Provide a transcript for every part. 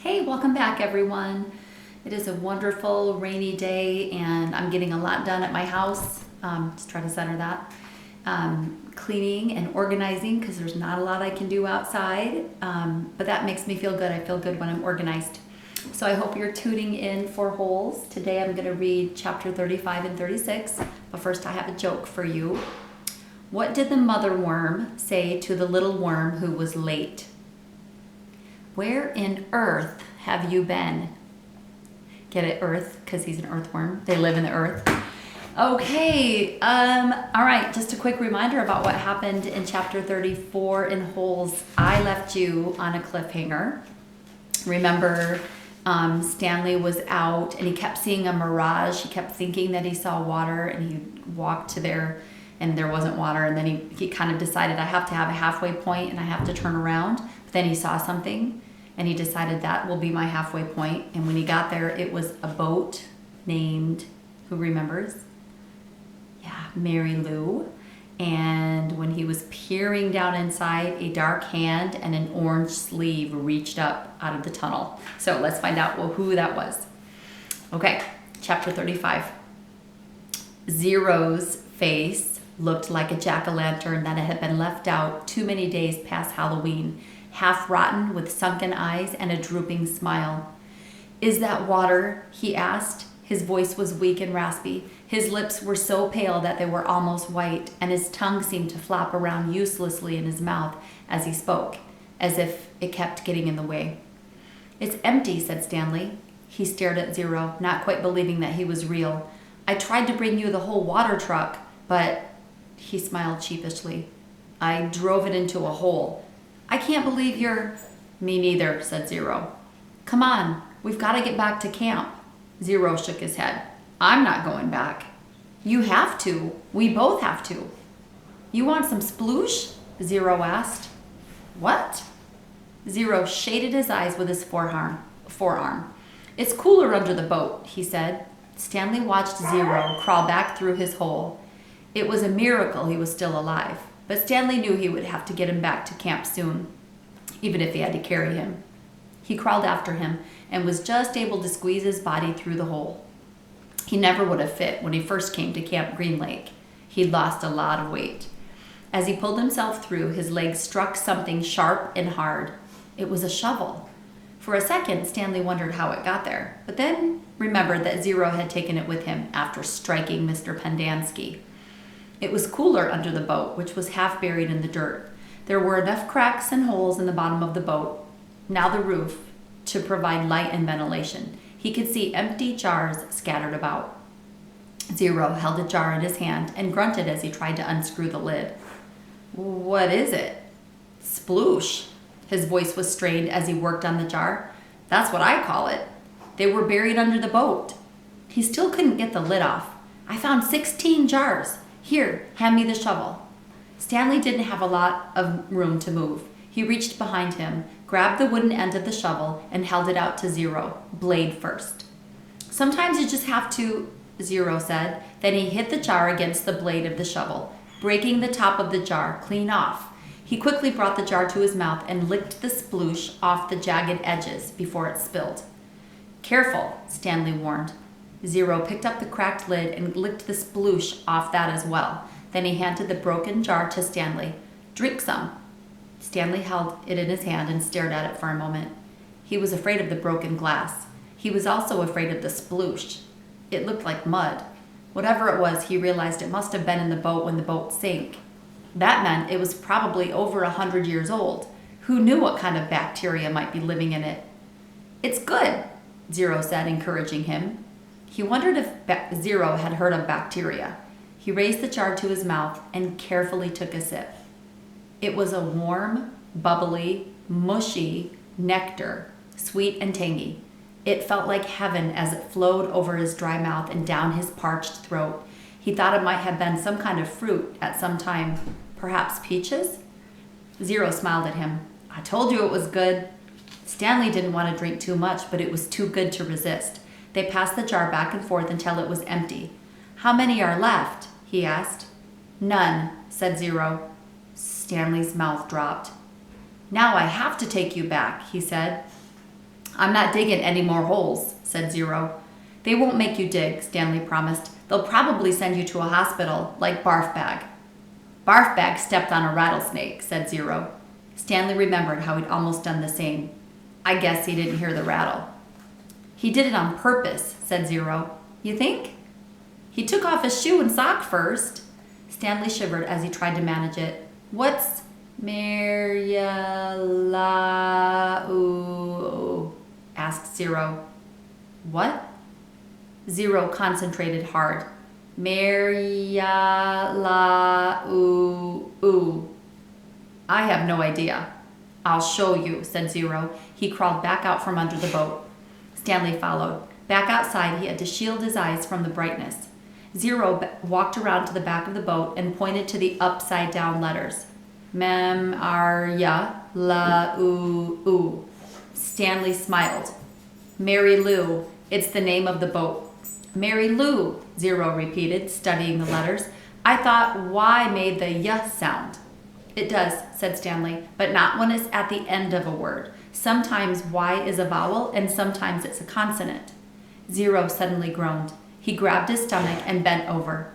Hey, welcome back everyone. It is a wonderful rainy day and I'm getting a lot done at my house. Just try to center that. Cleaning and organizing because there's not a lot I can do outside, but that makes me feel good. I feel good when I'm organized. So I hope you're tuning in for Holes. Today I'm going to read chapter 35 and 36, but first I have a joke for you. What did the mother worm say to the little worm who was late? Where in earth have you been? Get it, earth, because he's an earthworm. They live in the earth. Okay, all right, just a quick reminder about what happened in chapter 34 in Holes. I left you on a cliffhanger. Remember, Stanley was out and he kept seeing a mirage. He kept thinking that he saw water and he walked to there and there wasn't water. And then he kind of decided, I have to have a halfway point and I have to turn around. But then he saw something and he decided that will be my halfway point. And when he got there, it was a boat named, who remembers? Yeah, Mary Lou. And when he was peering down inside, a dark hand and an orange sleeve reached up out of the tunnel. So let's find out who that was. Okay, chapter 35. Zero's face looked like a jack-o'-lantern that had been left out too many days past Halloween, half rotten with sunken eyes and a drooping smile. "Is that water?" he asked. His voice was weak and raspy. His lips were so pale that they were almost white, and his tongue seemed to flap around uselessly in his mouth as he spoke, as if it kept getting in the way. "It's empty," said Stanley. He stared at Zero, not quite believing that he was real. "I tried to bring you the whole water truck, but..." He smiled sheepishly. "I drove it into a hole. I can't believe you're..." "Me neither," said Zero. "Come on, we've got to get back to camp." Zero shook his head. "I'm not going back." "You have to. We both have to." "You want some sploosh?" Zero asked. "What?" Zero shaded his eyes with his forearm. "It's cooler under the boat," he said. Stanley watched Zero crawl back through his hole. It was a miracle he was still alive, but Stanley knew he would have to get him back to camp soon, even if he had to carry him. He crawled after him and was just able to squeeze his body through the hole. He never would have fit when he first came to Camp Green Lake. He'd lost a lot of weight. As he pulled himself through, his legs struck something sharp and hard. It was a shovel. For a second, Stanley wondered how it got there, but then remembered that Zero had taken it with him after striking Mr. Pendanski. It was cooler under the boat, which was half buried in the dirt. There were enough cracks and holes in the bottom of the boat, now the roof, to provide light and ventilation. He could see empty jars scattered about. Zero held a jar in his hand and grunted as he tried to unscrew the lid. "What is it?" "Sploosh." His voice was strained as he worked on the jar. "That's what I call it. They were buried under the boat." He still couldn't get the lid off. "I found 16 jars. Here, hand me the shovel." Stanley didn't have a lot of room to move. He reached behind him, grabbed the wooden end of the shovel, and held it out to Zero, blade first. "Sometimes you just have to," Zero said. Then he hit the jar against the blade of the shovel, breaking the top of the jar clean off. He quickly brought the jar to his mouth and licked the sploosh off the jagged edges before it spilled. "Careful," Stanley warned. Zero picked up the cracked lid and licked the sploosh off that as well. Then he handed the broken jar to Stanley. "Drink some." Stanley held it in his hand and stared at it for a moment. He was afraid of the broken glass. He was also afraid of the sploosh. It looked like mud. Whatever it was, he realized it must have been in the boat when the boat sank. That meant it was probably over 100 years old. Who knew what kind of bacteria might be living in it? "It's good," Zero said, encouraging him. He wondered if Zero had heard of bacteria. He raised the jar to his mouth and carefully took a sip. It was a warm, bubbly, mushy nectar, sweet and tangy. It felt like heaven as it flowed over his dry mouth and down his parched throat. He thought it might have been some kind of fruit at some time, perhaps peaches? Zero smiled at him. "I told you it was good." Stanley didn't want to drink too much, but it was too good to resist. They passed the jar back and forth until it was empty. "How many are left?" he asked. "None," said Zero. Stanley's mouth dropped. "Now I have to take you back," he said. I'm not digging any more holes, said Zero. They won't make you dig, Stanley promised. They'll probably send you to a hospital, like Barf Bag. Barf Bag stepped on a rattlesnake, said Zero. Stanley remembered how he'd almost done the same. I guess he didn't hear the rattle. He did it on purpose, said Zero. You think? He took off his shoe and sock first. Stanley shivered as he tried to manage it. What's Meryalau? Asked Zero. What? Zero concentrated hard. Meryalau. I have no idea. I'll show you, said Zero. He crawled back out from under the boat. Stanley followed. Back outside, he had to shield his eyes from the brightness. Zero walked around to the back of the boat and pointed to the upside-down letters. Mem-ar-ya-la-u-u. Stanley smiled. Mary Lou. It's the name of the boat. Mary Lou, Zero repeated, studying the letters. I thought Y made the Y sound. It does, said Stanley, but not when it's at the end of a word. Sometimes Y is a vowel and sometimes it's a consonant. Zero suddenly groaned. He grabbed his stomach and bent over.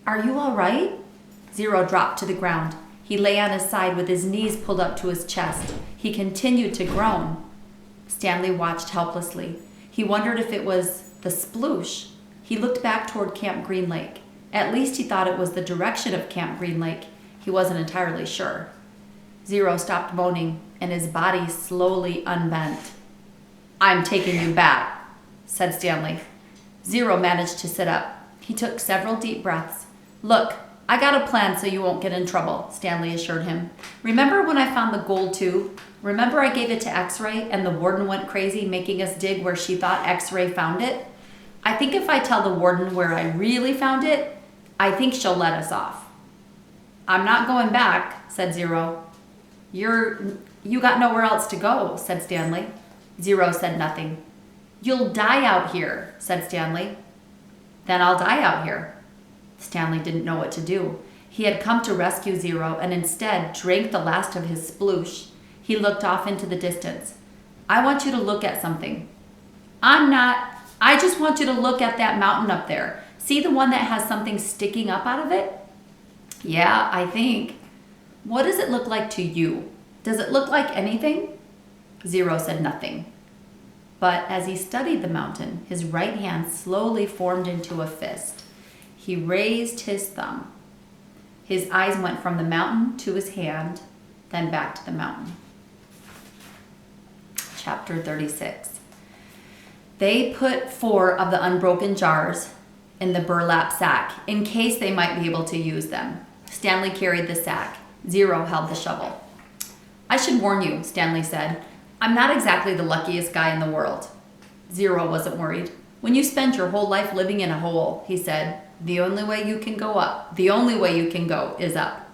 Are you all right? Zero dropped to the ground. He lay on his side with his knees pulled up to his chest. He continued to groan. Stanley watched helplessly. He wondered if it was the sploosh. He looked back toward Camp Green Lake. At least he thought it was the direction of Camp Green Lake. He wasn't entirely sure. Zero stopped moaning, and his body slowly unbent. I'm taking you back, said Stanley. Zero managed to sit up. He took several deep breaths. Look, I got a plan so you won't get in trouble, Stanley assured him. Remember when I found the gold tube? Remember I gave it to X-Ray and the warden went crazy making us dig where she thought X-Ray found it? I think if I tell the warden where I really found it, I think she'll let us off. I'm not going back, said Zero. You got nowhere else to go, said Stanley. Zero said nothing. You'll die out here, said Stanley. Then I'll die out here. Stanley didn't know what to do. He had come to rescue Zero and instead drank the last of his sploosh. He looked off into the distance. I want you to look at something. I just want you to look at that mountain up there. See the one that has something sticking up out of it? Yeah, I think. What does it look like to you? Does it look like anything? Zero said nothing. But as he studied the mountain, his right hand slowly formed into a fist. He raised his thumb. His eyes went from the mountain to his hand, then back to the mountain. Chapter 36. They put 4 of the unbroken jars in the burlap sack in case they might be able to use them. Stanley carried the sack. Zero held the shovel. I should warn you, Stanley said. I'm not exactly the luckiest guy in the world. Zero wasn't worried. When you spend your whole life living in a hole, he said, the only way you can go is up.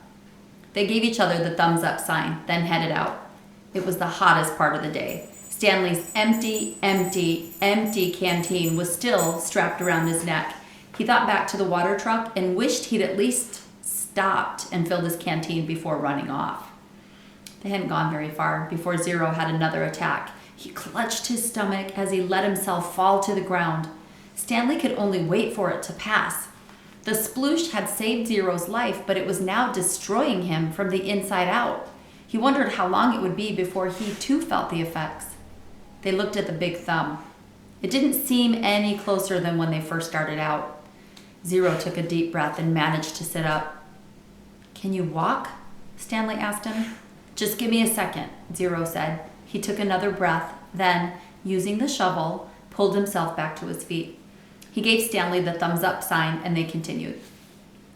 They gave each other the thumbs up sign, then headed out. It was the hottest part of the day. Stanley's empty canteen was still strapped around his neck. He thought back to the water truck and wished he'd at least stopped and filled his canteen before running off. They hadn't gone very far before Zero had another attack. He clutched his stomach as he let himself fall to the ground. Stanley could only wait for it to pass. The sploosh had saved Zero's life, but it was now destroying him from the inside out. He wondered how long it would be before he too felt the effects. They looked at the big thumb. It didn't seem any closer than when they first started out. Zero took a deep breath and managed to sit up. Can you walk? Stanley asked him. Just give me a second, Zero said. He took another breath, then, using the shovel, pulled himself back to his feet. He gave Stanley the thumbs up sign and they continued.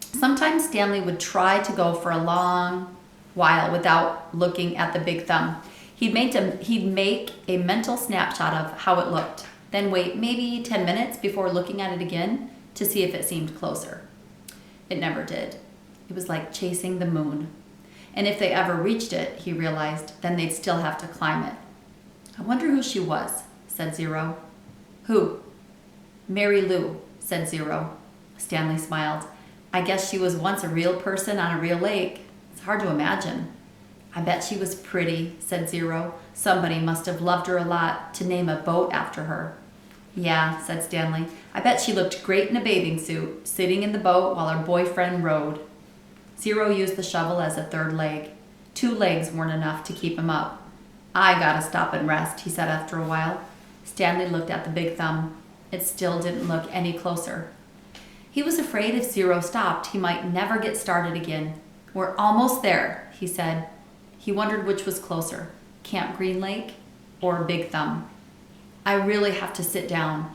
Sometimes Stanley would try to go for a long while without looking at the big thumb. He'd make a mental snapshot of how it looked, then wait maybe 10 minutes before looking at it again to see if it seemed closer. It never did. It was like chasing the moon. And if they ever reached it, he realized, then they'd still have to climb it. I wonder who she was, said Zero. Who? Mary Lou, said Zero. Stanley smiled. I guess she was once a real person on a real lake. It's hard to imagine. I bet she was pretty, said Zero. Somebody must have loved her a lot to name a boat after her. Yeah, said Stanley. I bet she looked great in a bathing suit, sitting in the boat while her boyfriend rowed. Zero used the shovel as a third leg. 2 legs weren't enough to keep him up. I gotta stop and rest, he said after a while. Stanley looked at the big thumb. It still didn't look any closer. He was afraid if Zero stopped, he might never get started again. We're almost there, he said. He wondered which was closer, Camp Green Lake or Big Thumb. I really have to sit down.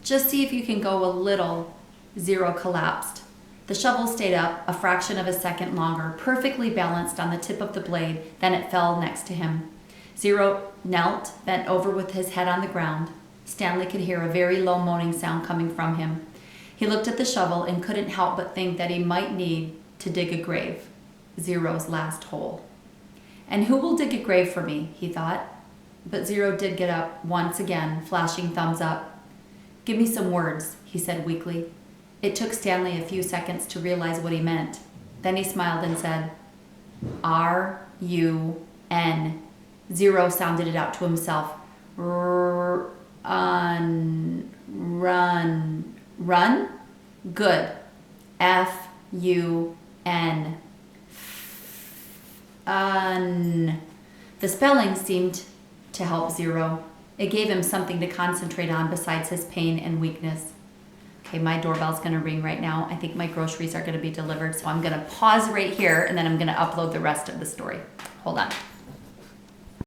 Just see if you can go a little. Zero collapsed. The shovel stayed up a fraction of a second longer, perfectly balanced on the tip of the blade, then it fell next to him. Zero knelt, bent over with his head on the ground. Stanley could hear a very low moaning sound coming from him. He looked at the shovel and couldn't help but think that he might need to dig a grave, Zero's last hole. And who will dig a grave for me, he thought. But Zero did get up once again, flashing thumbs up. Give me some words, he said weakly. It took Stanley a few seconds to realize what he meant. Then he smiled and said, R-U-N. Zero sounded it out to himself. Run. Run? Good. F-U-N. The spelling seemed to help Zero. It gave him something to concentrate on besides his pain and weakness. Okay, my doorbell's going to ring right now. I think my groceries are going to be delivered, so I'm going to pause right here, and then I'm going to upload the rest of the story. Hold on.